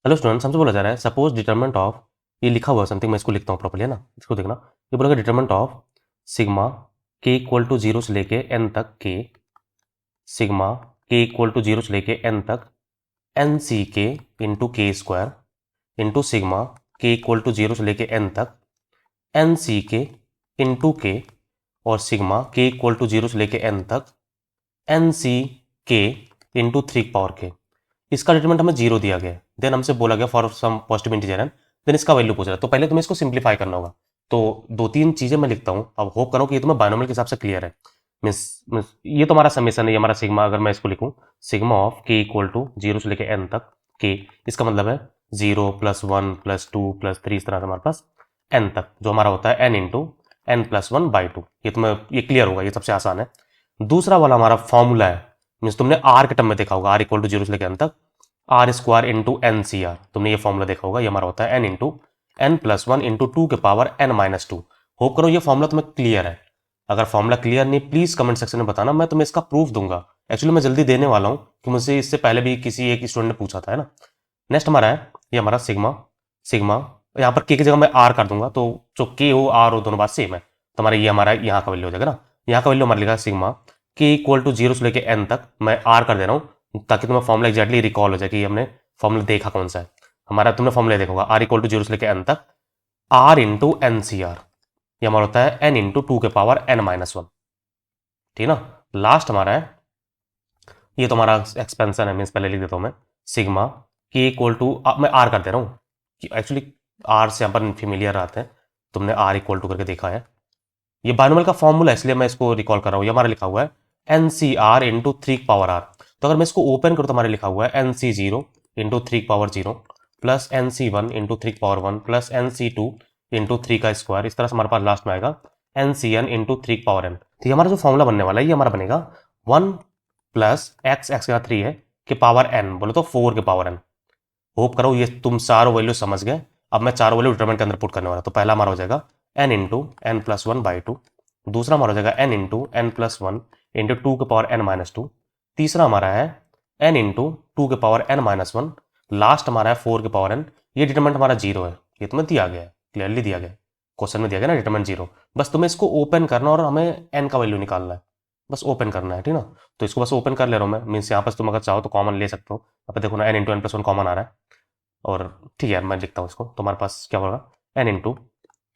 Hello students, हमसे बोला जा रहा है सपोज डिटरमिनेंट ऑफ, ये लिखा हुआ है समथिंग, मैं इसको लिखता हूँ प्रॉपर्ली है ना, इसको देखना। ये बोलेगा डिटरमिनेंट ऑफ सिग्मा के इक्वल टू जीरो से लेके एन तक के, सिग्मा के इक्वल टू जीरो से लेके एन तक एन सी के इंटू के स्क्वायर इंटू सिग्मा के इक्वल टू जीरो से लेके एन तक एन सी के इंटू के और सिग्मा के इक्वल टू जीरो से लेके एन तक एन सी के इंटू थ्री पावर के। इसका डिटरमिनेंट हमें जीरो दिया गया है, देन हमसे बोला गया for some positive integer n, then इसका वैल्यू पूछ रहा है। तो पहले तुम्हें इसको सिंप्लीफाई करना होगा। तो दो तीन चीजें मैं लिखता हूँ, अब होप करो कि ये तुम्हें बायनोमियल के हिसाब से क्लियर है। मीन्स ये तो हमारा समेशन है, ये हमारा सिग्मा, अगर मैं इसको लिखूं सिग्मा ऑफ के इक्वल टू जीरो से लेकर एन तक के, इसका मतलब है zero plus one plus two plus three, इस तरह से हमारे पास एन तक, जो हमारा होता है n into n plus one by two. ये तुम्हें ये क्लियर होगा, ये सबसे आसान है। दूसरा वाला हमारा फॉर्मूला है, मीन्स तुमने आर के टर्म में देखा होगा, आर इक्वल टू जीरो से लेकर एन तक आर स्क्वायर इंटू एन सी आर, तुमने ये फॉर्मूला देखा होगा, ये हमारा होता है n into n plus one into two के power n minus two. Hope करो ये फॉर्मूला तुम्हें क्लियर है। अगर फॉर्मूला क्लियर नहीं, प्लीज कमेंट सेक्शन में बताना, मैं तुम्हें इसका प्रूफ दूंगा। एक्चुअली मैं जल्दी देने वाला हूँ कि मुझसे इससे पहले भी किसी एक स्टूडेंट ने पूछा था, है ना। नेक्स्ट हमारा है ये हमारा सिग्मा, सिग्मा यहाँ पर के की जगह मैं आर कर दूंगा, तो जो के हो आर हो दोनों बात सेम है। तो हमारा ये हमारा यहाँ का वैल्यू हो जाएगा ना, यहाँ का वैल्यू हमारा लिखा सिग्मा के इक्वल टू जीरो से लेकर एन तक, मैं आर कर दे रहा हूँ ताकि तुम्हें फॉर्मूला एक्जैक्टली रिकॉल हो जाए कि हमने फॉर्मूला देखा कौन सा है। हमारा तुमने फॉर्मूला देखा होगा आर इक्वल टू जीरो से लेकर एन तक आर इंटू एन सी आर, ये हमारा होता है एन इंटू टू के पावर एन माइनस वन। ठीक ना। लास्ट हमारा है ये तो हमारा एक्सपेंशन है, मीन्स पहले लिख देता हूँ मैं सिग्मा के इक्वल टू, मैं आर कर दे रहा हूँ, एक्चुअली आर से यहाँ पर फेमिलियर आते हैं, तुमने आर इक्वल टू करके देखा है। ये बाइनोमियल का फॉर्मूला है इसलिए मैं इसको रिकॉल कर रहा हूँ। ये हमारा लिखा हुआ है एन सी r into three power r. तो अगर मैं इसको ओपन करूँ तो हमारे लिखा हुआ है n C zero into three power zero plus n C one into three power one plus n C two into three का स्क्वायर, इस तरह से हमारे पास लास्ट में आएगा n C n into three power n. तो ये हमारा जो फॉर्मूला बनने वाला है ये हमारा बनेगा वन प्लस एक्स, एक्स का थ्री है, के पावर एन, बोले तो फोर के पावर एन। होप करो ये तुम चारों वैल्यू समझ गए। अब मैं चारों वैल्यू डिटरमिनेंट के अंदर पुट करने वाला। तो पहला हमारा हो जाएगा n into n plus one by two, दूसरा हमारा हो जाएगा n into n plus one into two के पावर एन माइनस टू, तीसरा हमारा है एन इंटू टू के power n minus one, last हमारा है फोर के पावर एन। ये डिटरमिनेंट हमारा जीरो है, ये तुम्हें दिया गया है, क्लियरली दिया गया है, क्वेश्चन में दिया गया ना डिटरमिनेंट जीरो। बस तुम्हें इसको ओपन करना और हमें एन का वैल्यू निकालना है, बस ओपन करना है, ठीक ना। तो इसको बस ओपन कर ले रहा हूँ मैं, मीन्स यहाँ पर तुम अगर चाहो तो कॉमन ले सकते हो। अब देखो ना n into n plus one common आ रहा है, और ठीक है यार मैं लिखता हूँ इसको। तो हमारे पास क्या होगा n into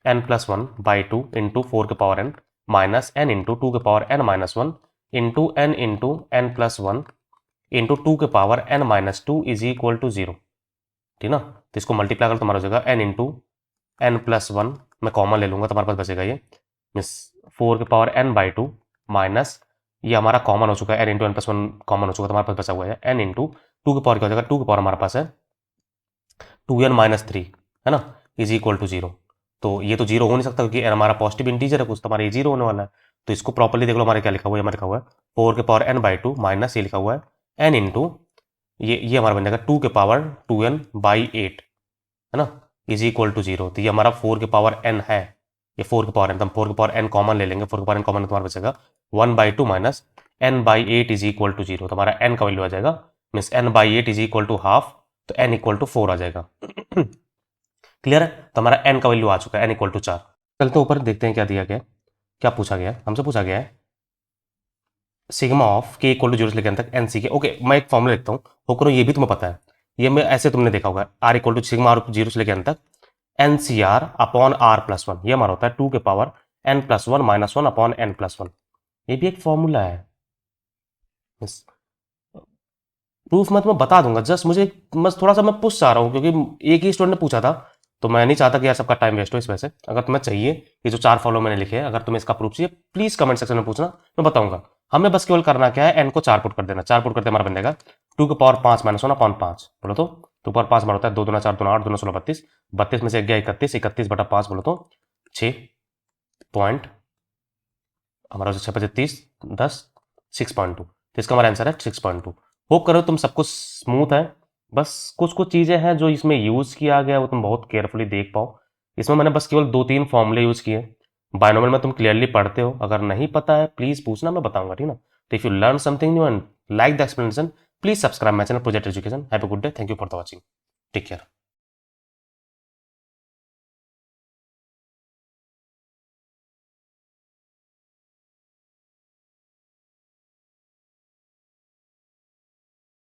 n plus one by two into four के power n minus n into two के power n minus one into n plus one into two के power n minus two is equal to zero. ठीक ना। तो इसको multiply कर तुम्हारा हो जाएगा n into n plus one, मैं कॉमन ले लूंगा, तुम्हारे पास बचेगा ये मिस फोर के power n by two minus, ये हमारा कॉमन हो चुका है n into n plus one common हो चुका है, तुम्हारे पास बचा हुआ है एन इंटू टू के पावर क्या हो जाएगा, टू के पावर हमारे पास है टू एन माइनस थ्री, है ना, इज इक्वल टू जीरो। तो ये तो जीरो हो नहीं सकता क्योंकि एन हमारा पॉजिटिव इंटीजर है कुछ, तो हमारा ये जीरो होने वाला है। तो इसको प्रॉपर्ली देख लो, हमारे क्या लिखा हुआ है, हमारे लिखा हुआ है फोर के power n by two minus ये लिखा हुआ है एन इंटू ये हमारा बन जाएगा टू के power two n by eight, है ना, इज इक्वल टू जीरो। तो ये हमारा फोर के पावर एन है, ये फोर के पावर एन, तो हम फोर के पावर एन कॉमन ले लेंगे, फोर के पावर एन कॉमन तुम्हारा बचेगा one by two minus n by eight is equal to zero. तो हमारा एन का वैल्यू आ जाएगा means n by eight is equal to half, तो एन इक्वल टू फोर आ जाएगा। क्लियर है। तो हमारा एन का वैल्यू आ चुका है एन इक्वल टू चार। चलते ऊपर देखते हैं क्या दिया गया है, क्या पूछा गया है हमसे, पूछा गया है सिग्मा ऑफ के इक्वल टू जीरो से लेकर तक एन सी के। ओके मैं एक फॉर्मूला लिखता हूँ, हो करो ये भी तुम्हें पता है, ये मैं ऐसे तुमने देखा होगा r equal to sigma r zero से लेकर तक एन सी r upon r plus one, ये हमारा होता है टू के power n plus one minus one upon n plus one. ये भी एक फॉर्मूला है, प्रूफ मैं तुम्हें बता दूंगा, जस्ट मुझे बस थोड़ा सा मैं पूछ चाह रहा हूँ क्योंकि एक ही स्टूडेंट ने पूछा था, तो मैं नहीं चाहता कि यार सबका टाइम वेस्ट हो। इस वजह से अगर तुम्हें चाहिए ये जो चार फॉलो मैंने लिखे हैं, अगर तुम्हें इसका प्रूफ चाहिए प्लीज कमेंट सेक्शन में पूछना, मैं बताऊंगा। हमें बस केवल करना क्या है, एन को चार पुट कर देना, चार पुट करते हमारा बन जाएगा टू के पावर पांच माइनस वन अपॉन पांच, बोलो तो टू पावर पांच हमारा होता है दो दूना चार दूना आठ दूना सोलह बत्तीस, बत्तीस में से गया इकतीस, इकतीस बटा पांच बोलो तो छः पॉइंट, हमारा छः पचे तीस, दस 6.2, तो इसका हमारा आंसर है 6.2। होप करो तुम सब कुछ स्मूथ है, बस कुछ कुछ चीज़ें हैं जो इसमें यूज़ किया गया वो तुम बहुत केयरफुली देख पाओ। इसमें मैंने बस केवल दो तीन फॉर्मूले यूज़ किए, बायनोमियल में तुम क्लियरली पढ़ते हो, अगर नहीं पता है प्लीज़ पूछना, मैं बताऊंगा, ठीक ना। तो if you learn something new and like the explanation please subscribe my channel project education. Have a good day, thank you for the watching. Take care.